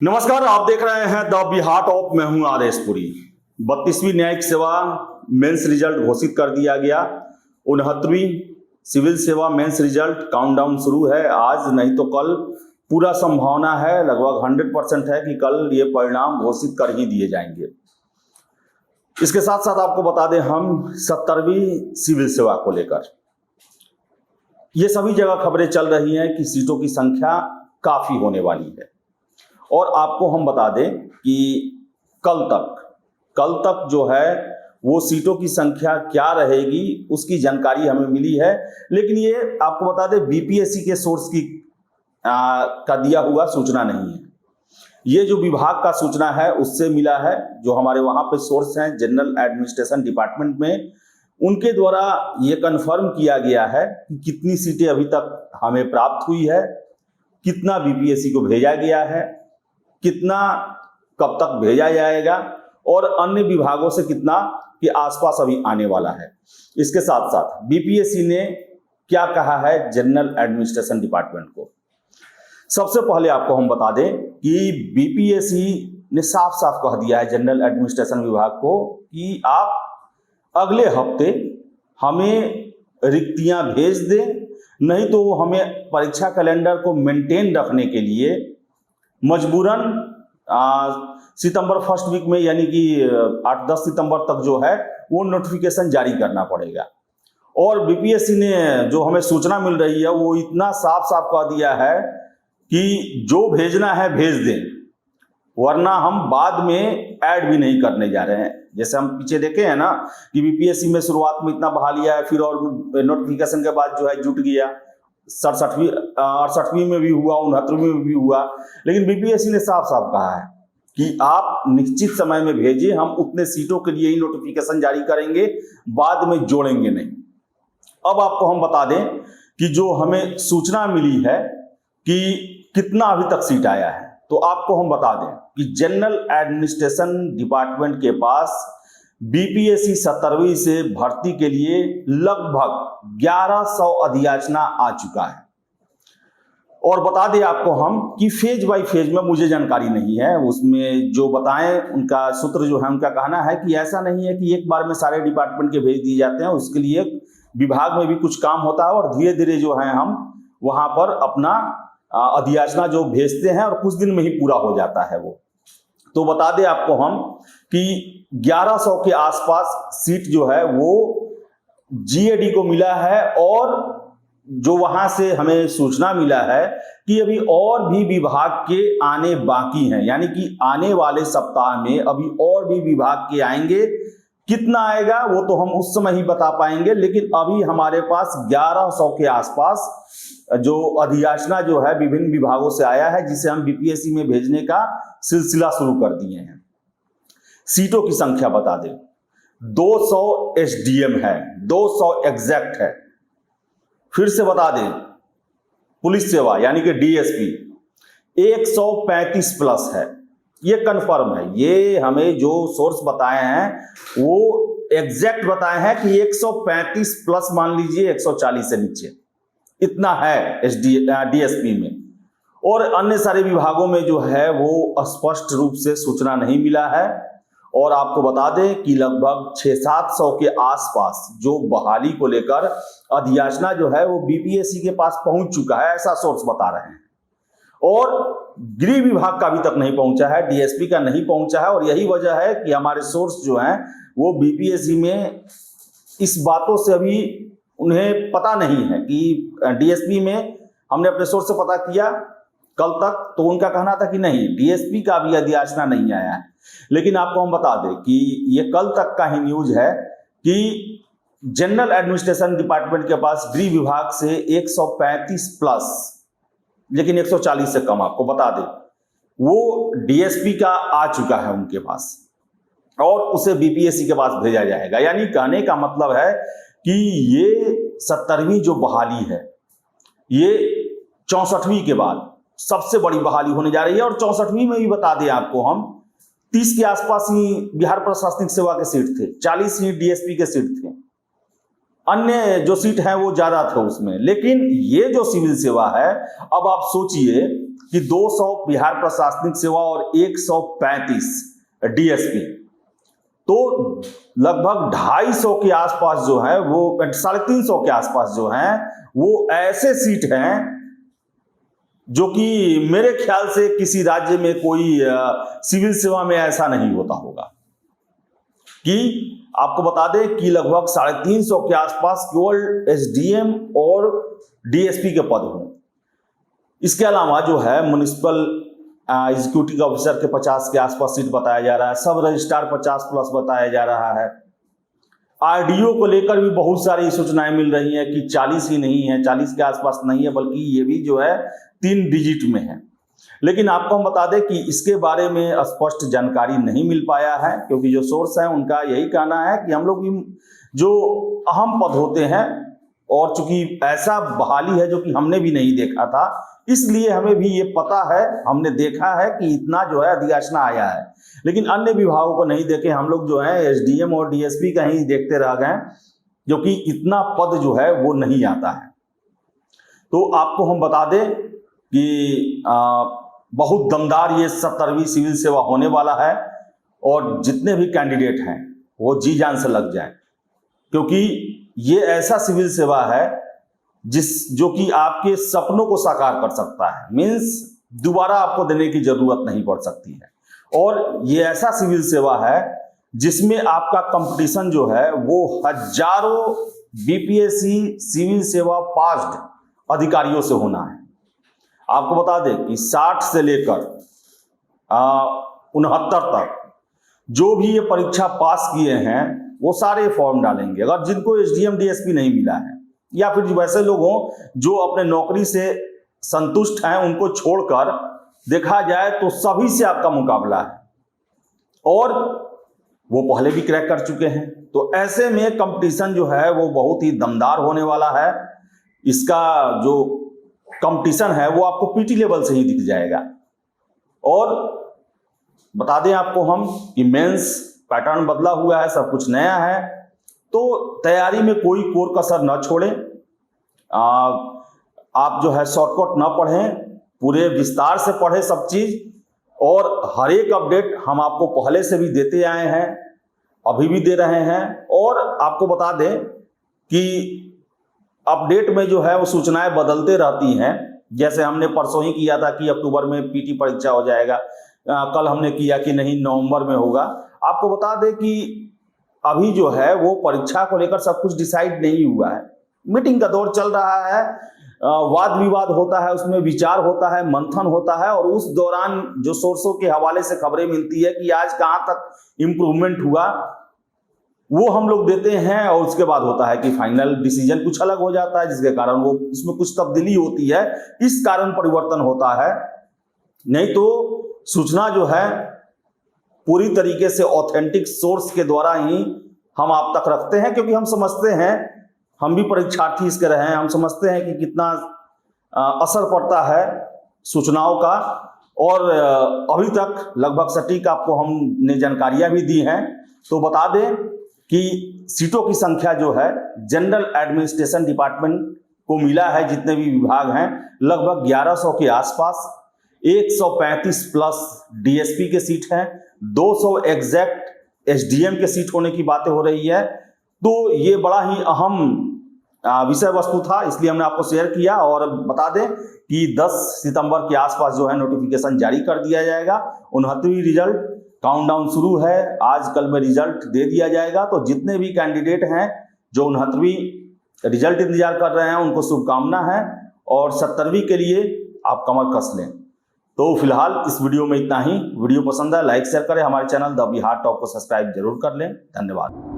नमस्कार, आप देख रहे हैं द बिहार टॉप। मैं हूं आदेश पुरी। 32वीं न्यायिक सेवा मेंस रिजल्ट घोषित कर दिया गया। 69वीं सिविल सेवा मेंस रिजल्ट काउंटडाउन शुरू है। आज नहीं तो कल पूरा संभावना है, लगभग 100% है कि कल ये परिणाम घोषित कर ही दिए जाएंगे। इसके साथ साथ आपको बता दें, हम 70वीं सिविल सेवा को लेकर ये सभी जगह खबरें चल रही हैं कि सीटों की संख्या काफी होने वाली है। और आपको हम बता दें कि कल तक जो है वो सीटों की संख्या क्या रहेगी उसकी जानकारी हमें मिली है। लेकिन ये आपको बता दें, बीपीएससी के सोर्स का दिया हुआ सूचना नहीं है। ये जो विभाग का सूचना है उससे मिला है, जो हमारे वहाँ पे सोर्स हैं जनरल एडमिनिस्ट्रेशन डिपार्टमेंट में, उनके द्वारा ये कन्फर्म किया गया है कि कितनी सीटें अभी तक हमें प्राप्त हुई है, कितना बीपीएससी को भेजा गया है, कितना कब तक भेजा जाएगा और अन्य विभागों से कितना के आसपास अभी आने वाला है। इसके साथ साथ बीपीएससी ने क्या कहा है जनरल एडमिनिस्ट्रेशन डिपार्टमेंट को। सबसे पहले आपको हम बता दें कि बीपीएससी ने साफ साफ कह दिया है जनरल एडमिनिस्ट्रेशन विभाग को कि आप अगले हफ्ते हमें रिक्तियां भेज दें, नहीं तो हमें परीक्षा कैलेंडर को मेंटेन रखने के लिए मजबूरन सितंबर फर्स्ट वीक में, यानी कि 8-10 सितंबर तक जो है वो नोटिफिकेशन जारी करना पड़ेगा। और बीपीएससी ने जो हमें सूचना मिल रही है वो इतना साफ साफ कह दिया है कि जो भेजना है भेज दें, वरना हम बाद में ऐड भी नहीं करने जा रहे हैं। जैसे हम पीछे देखे हैं ना कि बीपीएससी में शुरुआत में इतना बहा लिया है, फिर और नोटिफिकेशन के बाद जो है जुट गया। 68वीं में भी हुआ, 69वीं में भी हुआ। लेकिन बीपीएससी ने साफ साफ कहा है कि आप निश्चित समय में भेजिए, हम उतने सीटों के लिए ही नोटिफिकेशन जारी करेंगे, बाद में जोड़ेंगे नहीं। अब आपको हम बता दें कि जो हमें सूचना मिली है कि कितना अभी तक सीट आया है, तो आपको हम बता दें कि जनरल एडमिनिस्ट्रेशन डिपार्टमेंट के पास बीपीएससी 70वीं से भर्ती के लिए लगभग 1100 अधियाचना आ चुका है। और बता दें आपको हम कि फेज बाय फेज में मुझे जानकारी नहीं है, उसमें जो बताएं उनका सूत्र जो है उनका कहना है कि ऐसा नहीं है कि एक बार में सारे डिपार्टमेंट के भेज दिए जाते हैं, उसके लिए विभाग में भी कुछ काम होता है और धीरे धीरे जो है हम वहां पर अपना अधियाचना जो भेजते हैं और कुछ दिन में ही पूरा हो जाता है वो। तो बता दें आपको हम कि 1100 के आसपास सीट जो है वो जीएडी को मिला है। और जो वहां से हमें सूचना मिला है कि अभी और भी विभाग के आने बाकी हैं, यानी कि आने वाले सप्ताह में अभी और भी विभाग के आएंगे। कितना आएगा वो तो हम उस समय ही बता पाएंगे, लेकिन अभी हमारे पास 1100 के आसपास जो अधियाचना जो है विभिन्न विभागों से आया है, जिसे हम बीपीएससी में भेजने का सिलसिला शुरू कर दिए हैं। सीटों की संख्या बता दें, 200 एसडीएम है, 200 एग्जैक्ट है। फिर से बता दें, पुलिस सेवा यानी कि डीएसपी 135 प्लस है, ये कंफर्म है। ये हमें जो सोर्स बताए हैं वो एग्जैक्ट बताए हैं कि 135 प्लस, मान लीजिए 140 से नीचे इतना है डीएसपी में। और अन्य सारे विभागों में जो है वो स्पष्ट रूप से सूचना नहीं मिला है। और आपको बता दें कि लगभग 600-700 के आसपास जो बहाली को लेकर अधियाचना जो है वो बीपीएससी के पास पहुंच चुका है, ऐसा सोर्स बता रहे हैं। और गृह विभाग का अभी तक नहीं पहुंचा है, डीएसपी का नहीं पहुंचा है। और यही वजह है कि हमारे सोर्स जो हैं वो बीपीएससी में इस बातों से अभी उन्हें पता नहीं है कि डीएसपी में हमने अपने सोर्स से पता किया कल तक, तो उनका कहना था कि नहीं, डीएसपी का भी अधियाचना नहीं आया है। लेकिन आपको हम बता दें कि ये कल तक का ही न्यूज है कि जनरल एडमिनिस्ट्रेशन डिपार्टमेंट के पास गृह विभाग से 135 प्लस, लेकिन 140 से कम, आपको बता दें वो डीएसपी का आ चुका है उनके पास और उसे बीपीएससी के पास भेजा जाएगा। यानी कहने का मतलब है कि ये 70वीं जो बहाली है ये 64वीं के बाद सबसे बड़ी बहाली होने जा रही है। और 64वीं में भी बता दें आपको हम 30 के आसपास ही बिहार प्रशासनिक सेवा के सीट थे, 40 ही डीएसपी के सीट थे, अन्य जो सीट है वो ज्यादा थे उसमें। लेकिन ये जो सिविल सेवा है, अब आप सोचिए कि 200 बिहार प्रशासनिक सेवा और 135 डीएसपी, तो लगभग 250 के आसपास जो है वो 350 के आसपास जो है वो ऐसे सीट हैं जो कि मेरे ख्याल से किसी राज्य में कोई सिविल सेवा में ऐसा नहीं होता होगा कि आपको बता दें कि लगभग 350 के आसपास केवल एसडीएम और डीएसपी के पद हों। इसके अलावा जो है म्युनिसिपल एग्जीक्यूटिव ऑफिसर के 50 के आसपास सीट बताया जा रहा है, सब रजिस्ट्रार 50 प्लस बताया जा रहा है। आरडीओ को लेकर भी बहुत सारी सूचनाएं मिल रही हैं कि 40 ही नहीं है, 40 के आसपास नहीं है, बल्कि ये भी जो है 3 डिजिट में है। लेकिन आपको हम बता दें कि इसके बारे में स्पष्ट जानकारी नहीं मिल पाया है, क्योंकि जो सोर्स है उनका यही कहना है कि हम लोग जो अहम पद होते हैं, और चूंकि ऐसा बहाली है जो कि हमने भी नहीं देखा था, इसलिए हमें भी ये पता है, हमने देखा है कि इतना जो है अधियाचना आया है, लेकिन अन्य विभागों को नहीं देखे। हम लोग जो है एसडीएम और डीएसपी का ही देखते रह गए, जो कि इतना पद जो है वो नहीं आता है। तो आपको हम बता दें कि बहुत दमदार ये 70वीं सिविल सेवा होने वाला है, और जितने भी कैंडिडेट हैं वो जी जान से लग जाएं, क्योंकि ये ऐसा सिविल सेवा है जो कि आपके सपनों को साकार कर सकता है। मीन्स दोबारा आपको देने की जरूरत नहीं पड़ सकती है, और ये ऐसा सिविल सेवा है जिसमें आपका कंपटीशन जो है वो हजारों बीपीएससी सिविल सेवा पास्ड अधिकारियों से होना है। आपको बता दें कि 60 से लेकर 69 तक जो भी ये परीक्षा पास किए हैं वो सारे फॉर्म डालेंगे। अगर जिनको एसडीएम डीएसपी नहीं मिला है, या फिर वैसे लोग हों जो अपने नौकरी से संतुष्ट हैं, उनको छोड़कर देखा जाए तो सभी से आपका मुकाबला है, और वो पहले भी क्रैक कर चुके हैं। तो ऐसे में कंपटीशन जो है वो बहुत ही दमदार होने वाला है। इसका जो कंपटीशन है वो आपको पीटी लेवल से ही दिख जाएगा। और बता दें आपको हम कि मेंस पैटर्न बदला हुआ है, सब कुछ नया है, तो तैयारी में कोई कोर कसर न छोड़ें। आप जो है शॉर्टकट न पढ़ें, पूरे विस्तार से पढ़ें सब चीज़, और हर एक अपडेट हम आपको पहले से भी देते आए हैं, अभी भी दे रहे हैं। और आपको बता दें कि अपडेट में जो है वो सूचनाएं बदलते रहती हैं। जैसे हमने परसों ही किया था कि अक्टूबर में पीटी परीक्षा हो जाएगा, कल हमने किया कि नहीं नवंबर में होगा। आपको बता दें कि अभी जो है वो परीक्षा को लेकर सब कुछ डिसाइड नहीं हुआ है, मीटिंग का दौर चल रहा है, वाद विवाद होता है, उसमें विचार होता है, मंथन होता है, और उस दौरान जो सोर्सों के हवाले से खबरें मिलती है कि आज कहाँ तक इम्प्रूवमेंट हुआ, वो हम लोग देते हैं, और उसके बाद होता है कि फाइनल डिसीजन कुछ अलग हो जाता है, जिसके कारण वो उसमें कुछ तब्दीली होती है, इस कारण परिवर्तन होता है। नहीं तो सूचना जो है पूरी तरीके से ऑथेंटिक सोर्स के द्वारा ही हम आप तक रखते हैं, क्योंकि हम समझते हैं, हम भी परीक्षार्थी इसके रहे हैं, हम समझते हैं कि कितना असर पड़ता है सूचनाओं का। और अभी तक लगभग सटीक आपको हमने जानकारियां भी दी हैं। तो बता दें कि सीटों की संख्या जो है जनरल एडमिनिस्ट्रेशन डिपार्टमेंट को मिला है, जितने भी विभाग हैं लगभग 1100 के आसपास, 135 प्लस डीएसपी के सीट हैं, 200 एग्जैक्ट एसडीएम के सीट होने की बातें हो रही है। तो ये बड़ा ही अहम विषय वस्तु था, इसलिए हमने आपको शेयर किया। और बता दें कि 10 सितंबर के आसपास जो है नोटिफिकेशन जारी कर दिया जाएगा। 69वीं रिजल्ट काउंटडाउन शुरू है, आज कल में रिजल्ट दे दिया जाएगा। तो जितने भी कैंडिडेट हैं जो 69वीं रिजल्ट इंतजार कर रहे हैं उनको शुभकामना है, और 70वीं के लिए आप कमर कस लें। तो फिलहाल इस वीडियो में इतना ही। वीडियो पसंद है लाइक शेयर करें, हमारे चैनल द बिहार टॉप को सब्सक्राइब जरूर कर लें। धन्यवाद।